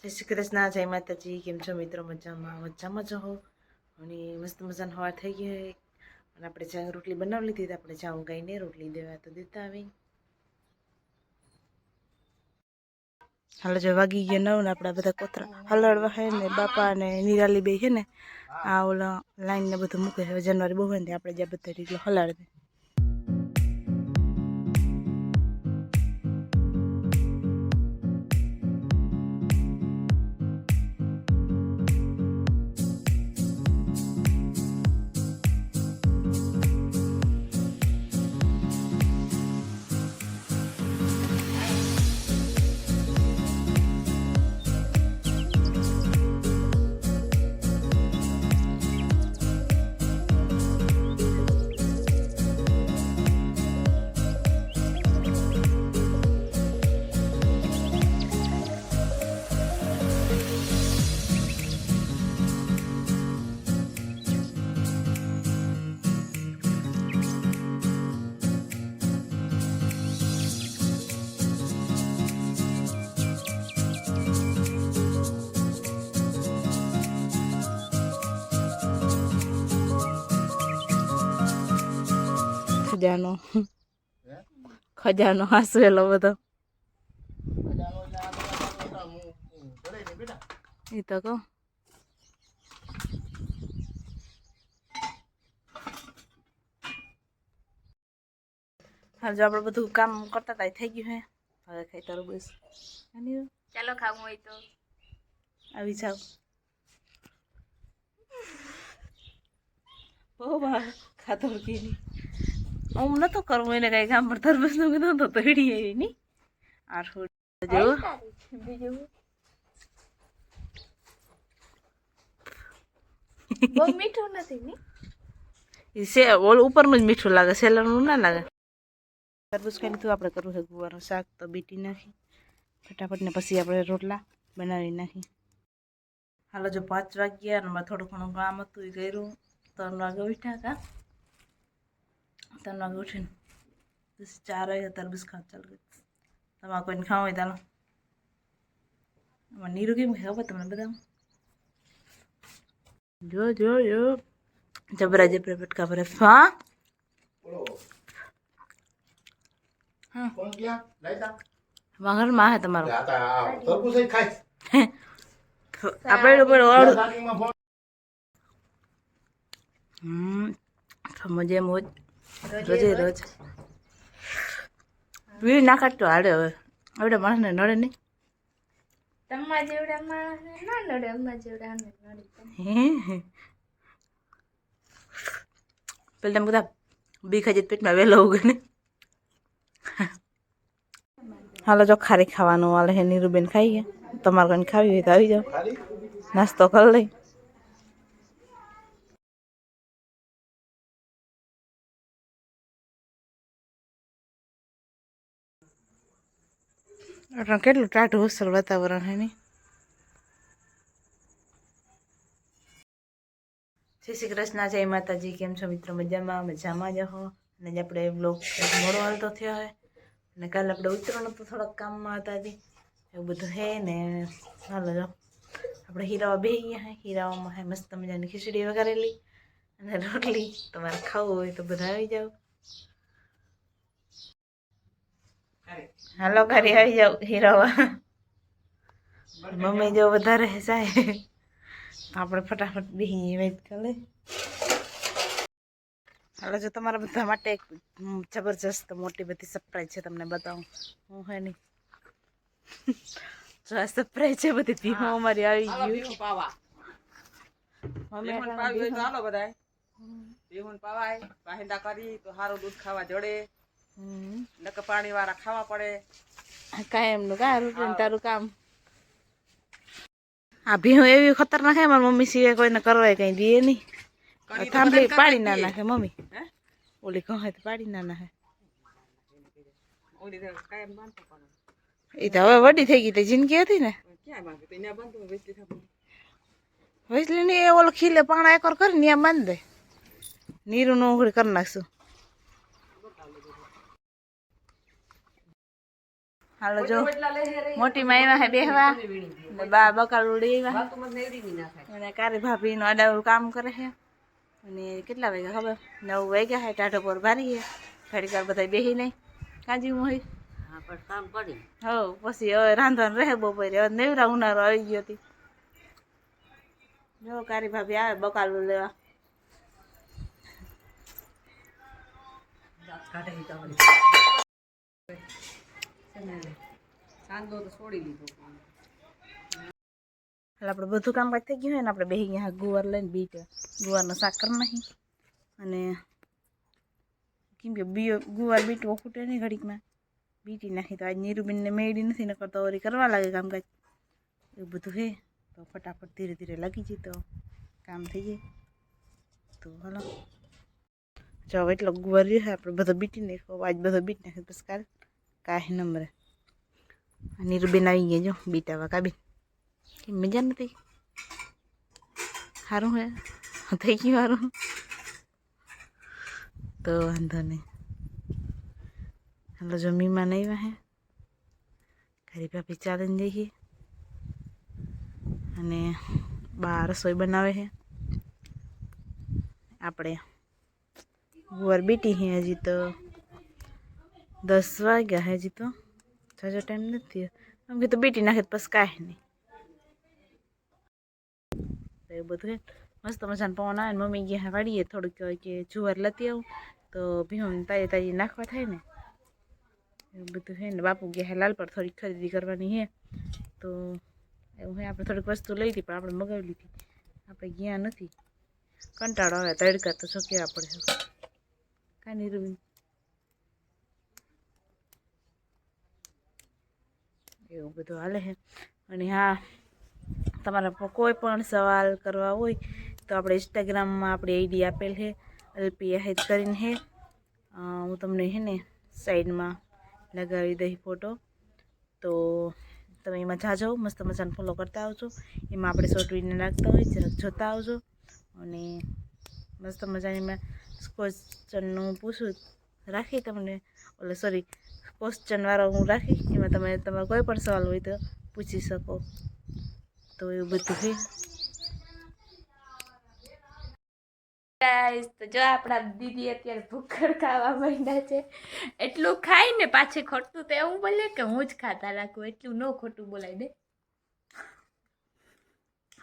જય શ્રી કૃષ્ણ, જય માતાજી. કેમ છો મિત્રો? મજામાં જ હો. અને મસ્ત મજાનો હવાર થઈ ગયો અને આપણે ચા રોટલી બનાવી લીધી. આપણે જાઉં ગાઈને રોટલી દેવા તો દેતા આવી. હાલો જો વાગી ગયા 9 ને આપણા બધા કોતરા હલડવા હે ને બાપા ને નિરાલી બે છે ને આ ઓલા લાઈન ને બધું મૂકે છે. જાન્યુઆરી બહુ હોય ને આપણે જ્યાં બધા એટલો હલાડે. ખજાનો હાસવેલો બધો એ તો કહો. હાલ જો આપણે બધું કામ કરતા હતા થઈ ગયું હે. હવે ખાઈ તારું બસ ચાલો ખાવું હોય તો આવી જાવ. બહુ ભાવ ખાતો કે હું નતો કરવું એને કઈ કામ પર તરબસ નું કીધું તો તળી આવી ની આઠું જો બીજું બહુ મીઠું નથી ની સે ઓલ ઉપરનું જ મીઠું લાગે, સેલરનું ના લાગે. તરબૂચ ખાઈ લીધું. આપણે કરવું છે ગુવારનું શાક તો બીટી નાખી ફટાફટ ને પછી આપણે રોટલા બનાવી નાખી. હાલો જો 5 વાગ્યા અને થોડું ઘણું કામ હતું એ કર્યું. 3 વાગે ઉઠ્યા કા 3 વાગે ઉઠીને પછી 4 વાગે તરબૂચ ખાવા ચાલુ કરી. તમારે કોઈને ખાવા હોય ચાલો. આમાં નીરું કેમ ખબર તમને બધા જો જો જો જબરા જબરા પટકા ભરે. હા મગર માં હે તમારો આપણે મજે મોજ રોજે રોજ વીર ના કાઢતો હાડે. હવે આવડે માણસને નડે નહીં. તમારા જેવડા માણસ ના નડે, અમારા જેવડા નડે. પેલા તમે બધા બી ખાઈ જાય પેટમાં વહેલો ઉગે ને. હાલો જો ખારી ખાવાનું વાલે હે. નીરુબેન ખાઈએ. તમારે કઈ ખાવી હોય તો આવી જાઓ, નાસ્તો કરી લઈ. કેટલું ટાઢું અસર વાતાવરણ હે નહીં. જય શ્રી કૃષ્ણ, જય માતાજી. કેમ છો મિત્રો? મજામાં જ હો. અને જ આપણે બ્લોગ મોડો હાલતો થયો હોય અને કાલે આપણે ઉતરણ તો થોડાક કામમાં હતા હતી એવું બધું હે ને. હાલો જો આપણે હીરાવા બેસી ગયા હે. હીરાવામાં હે મસ્ત મજાની ખીચડી વઘારેલી અને રોટલી. તમારે ખાવું હોય તો બધા આવી જાઓ. હાલો ઘરે આવી જાઓ હીરાવા. મમ્મી જો વધારે જાય આપણે ફટાફટ બેસી વેટ કરે. હાલો જો તમારા બધા માટે એક જબરજસ્ત મોટી બધી સરપ્રાઈઝ છે, તમને બતાવું હું હે નહીં. જો આ સરપ્રાઈઝ છે બધી ભીમો અમારી આવી ગયું. પાણી વાળા ખાવા પડે કાંઈ એમનું કા રૂટીન તારું કામ. આ ભીહું એવી ખતરનાક હે, મારી મમ્મી સિવાય કોઈને કરવાય કઈ દે નહીં. થાંભલી પાડી ના નાખે મમ્મી. ઓલી કહે તો પાડી ના નાખે. એ તો હવે વડી થઈ ગઈ તે જિંદગી હતી ને. વૈસલી ને એ ઓલો ખીલે પાણા એકર કરી ને બાંધ દે. નીરું નો ઉઘડી કરી નાખશું. હાલો જો મોટી માં આવ્યા હે બેહવા ને બા બકાલ ઉડી આવ્યા અને કારી ભાભી નું અડાવરું કામ કરે છે અને કેટલા વાગ્યા ખબર 9 વાગ્યા હે ટાઢો પર ભારી હે ઘડી વાર બધા બેહી નહીં કાજી હોય હો પછી હવે રાંધવાનું રહે બપોરે હવે નેવરા ઉનાળો આવી ગયો હતી જો કારી ભાભી આવે બકાલું લેવા આપણે બધું કામ કાજ થઈ ગયું હોય ને આપણે બેસી ગયા ગુવાર લઈને બીટ ગુવારનું શાક કરી નાખી અને કેમ કે ગુવાર બીટવો ખૂટે નહીં ઘડીકમાં બીટી નાખી તો આજ નીરુબેનને મેળી નથી નકર તો વળી કરવા લાગે કામકાજ એવું બધું હે તો ફટાફટ ધીરે ધીરે લાગી જાય તો કામ થઈ જાય તો હાલો જો એટલો ગુવાર રહ્યો આપણે બધો બીટી નાખ્યો આજ બધો બીટ નાખ્યો બસ કાલ કાંઈ નંબરે નીરુબેન આવી ગયા જો બીટાવા કાબી કે મજા નથી સારું હે થઈ ગયું સારું તો વાંધો નહીં હાલો જો મીમાન આવ્યા હે ઘરી ભાભી ચાલીને જઈએ અને બા રસોઈ બનાવે છે આપણે ગુવાર બીટી હે હજી તો 10 વાગ્યા હે હજી તો જાજો ટાઈમ નથી આમ કે તો બીટી નાખે પછી કાંઈ નહીં એવું બધું હે મસ્ત મજાનો પવન આવે ને મમ્મી ગયા વાળીએ થોડુંક કે જુવાર લેતી આવું તો ભીમ તાજી તાજી નાખવા થાય ને એવું બધું હે ને બાપુ ગયા લાલ પર થોડીક ખરીદી કરવાની હે તો એવું હે આપણે થોડીક વસ્તુ લઈ હતી પણ આપણે મગાવી લીધી આપણે ગયા નથી કંટાળો આવે તડકા તો શું કહેવા પડે કાંઈ નહીં રૂબીન એવું બધું હાલે છે અને હા તમારા કોઈ પણ સવાલ કરવા હોય તો આપણે ઇન્સ્ટાગ્રામમાં આપણી આઈડી આપેલ છે અલ્પી આહિદ કરીને હે હું તમને હે ને સાઈડમાં લગાવી દઈ ફોટો તો તમે એમાં જાજો મસ્ત મજાને ફોલો કરતા આવજો એમાં આપણે શોર્ટ વિડીયો નાખતા હોય જરાક જોતા આવજો અને મસ્ત મજાની એમાં ક્વેશ્ચનનું પૂછું રાખી તમને સોરી ક્વેશ્ચનવાળો હું રાખી એમાં તમે તમારો કોઈ પણ સવાલ હોય તો પૂછી શકો તો એવું બધું છે ગાઈસ તો જો આપણા દીદી અત્યારે ભૂખડ ખાવા માંડ્યા છે એટલું ખાઈ ને પાછી ખોટું તો એવું બોલે કે હું જ ખાતા રાખું એટલું ન ખોટું બોલાય દે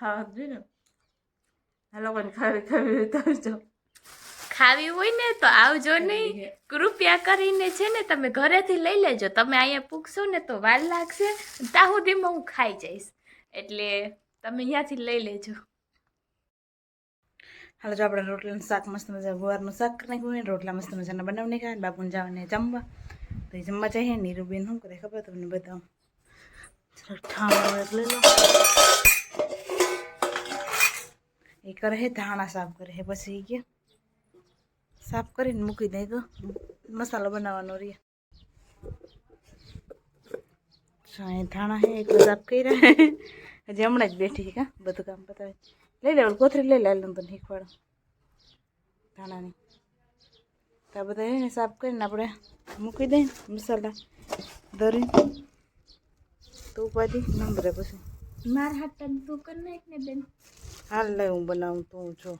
હા જોઈ ને આ લોકોને ખાવી ખાવી હોય તો જો ખાવી હોય ને તો આવજો નહીં કૃપયા કરીને છે ને તમે ઘરેથી લઈ લેજો તમે અહીંયા પૂછશો ને તો વાર લાગશે ત્યાં સુધીમાં હું ખાઈ જઈશ એટલે તમે અહીંયાથી લઈ લેજો હાલો જો આપણે રોટલાનું શાક મસ્ત મજા ગુવારનું શાક કરી નાખ્યું હોય રોટલા મસ્ત મજાના બનાવીને ખાય બાપુને જવાને જમવા તો એ જમવા જઈએ નીરુબેન શું કરે ખબર તમને બધા ઠાણું લઈ લો એ કરે હે ધાણા સાફ કરે હે પછી કે સાફ કરીને મૂકી દે તો મસાલો બનાવવાનો રહે ધાણા હે એક સાફ કર્યા હજી હમણાં જ બેઠી કા બધું કામ પતાવે લઈ લે કોથરી લઈ લે તને શીખવાડો ધાણાની તો આ બધા ને સાફ કરીને આપણે મૂકી દઈએ મસાલા ધરી તો ઉપાધી નંબરે પછી મારા હાથ તું કરી નાખ ને બેન હાલ લઈ હું બનાવું તું જો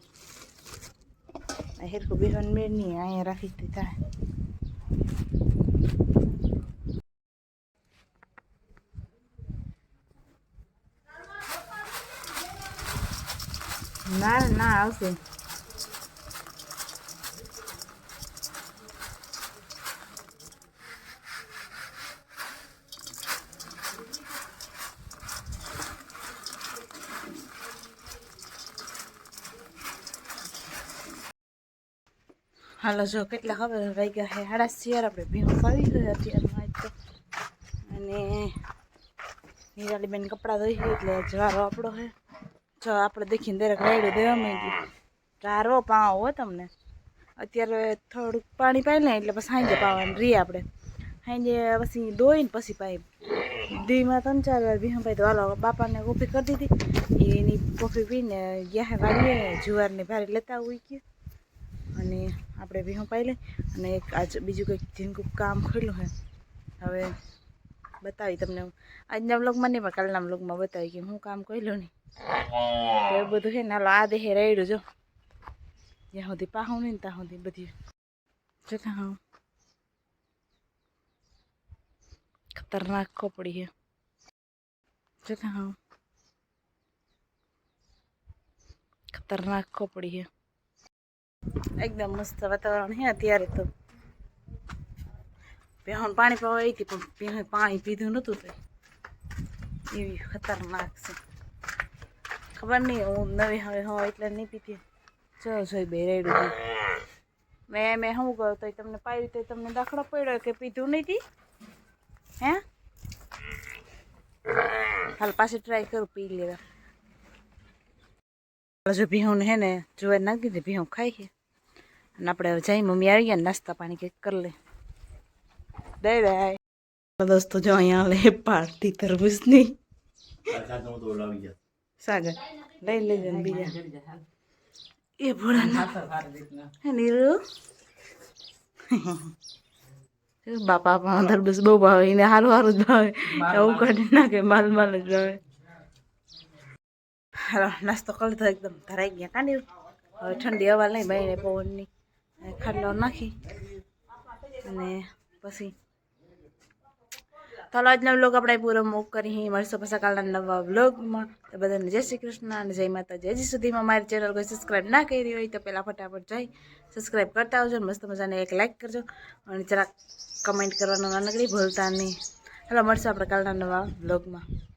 હેરખું બેહન મેળ નહીં અહીંયા રાખી જ થાય ના ના આવશે હાલો જો કેટલા ખબર વાગ્યા છે 7:30 આપણે ભીમ પાવી ગયો અત્યારમાં આજ તો અને નિરાલીબેન કપડાં ધોઈ છે એટલે જવારો આપણો છે જો આપણે દેખીને દરેક રાયડું દેવા માંડી રારો પાવો હો તમને અત્યારે થોડુંક પાણી પાઈ લે એટલે પછી સાંજે પાવાનું રીએ આપણે સાંજે પછી ધોઈને પછી પાઈ દીમાં 3-4 વાર ભીમ પાઈ તો હાલો બાપાને કોફી કરી દીધી એની કોફી પીને ગયા વાળીએ જુવારની ભારે લેતા હોય કે અને આપણે ભીમ પાઈ લઈ અને એક આજ બીજું કંઈક જીનકું કામ ખોલ્યું છે હવે બતાવી તમને હું આજના વ્લોગમાં નહીં પણ કાલના વ્લોગમાં બતાવી કે હું કામ કર્યું નહીં તો એ બધું છે ને હાલો આ દેહે રેડ્યું જો જ્યાં સુધી પાહું નહીં ત્યાં સુધી બધી જોતા હા ખતરનાક ખોપડી છે જોતા હા ખતરનાક ખોપડી છે એકદમ મસ્ત વાતાવરણ છે અત્યારે તો બેહન પાણી પીવા આવી હતી પણ બેહન પાણી પીધું નહોતું તો એવી ખતરનાક છે ખબર નહીં હું નવી હવે હા એટલે નહીં પીતી જોઈ બે રેડું મેં શું કહ્યું તો તમને પાયું તો તમને દાખલો પડ્યો કે પીધું નહીં હતી હે હાલ પાછી ટ્રાય કરું પી લેવા જો ભીહું હે ને જોવા નાખી દીધી ભીહું ખાઈ છે અને આપણે હવે જઈ મમ્મી આવી ગયા નાસ્તા પાણી કંઈક કરી લે દઈ દે દોસ્તો જો અહીંયા લે પાર્ટી તરબૂચની સાગર લઈ લેજે ને બીજા એ ભોળા હે નીરુ બાપા પણ તરબૂચ બહુ ભાવે એને સારું સારું જ ભાવે એવું કાઢી નાખે માલ માલ જ ભાવે હાલો નાસ્તો કરી લીધો એકદમ ધરાઈ ગયા કાંડી હવે ઠંડી હવા નહીં બહીને પવનની ખાટલો નાખી અને પછી ચાલો આજના વ્લોગ આપણે પૂરો મૂક કરી મળશો પછી કાલના નવા વ્લોગમાં તો બધાને જય શ્રી કૃષ્ણ અને જય માતાજી હજી સુધીમાં મારી ચેનલ કોઈ સબસ્ક્રાઈબ ના કરી હોય તો પહેલાં ફટાફટ જઈ સબસ્ક્રાઈબ કરતા આવજો મસ્ત મજાને એક લાઇક કરજો અને જરાક કમેન્ટ કરવાનું નાનકડી ભૂલતા નહીં હાલો મળશે આપણે કાલના નવા વ્લોગમાં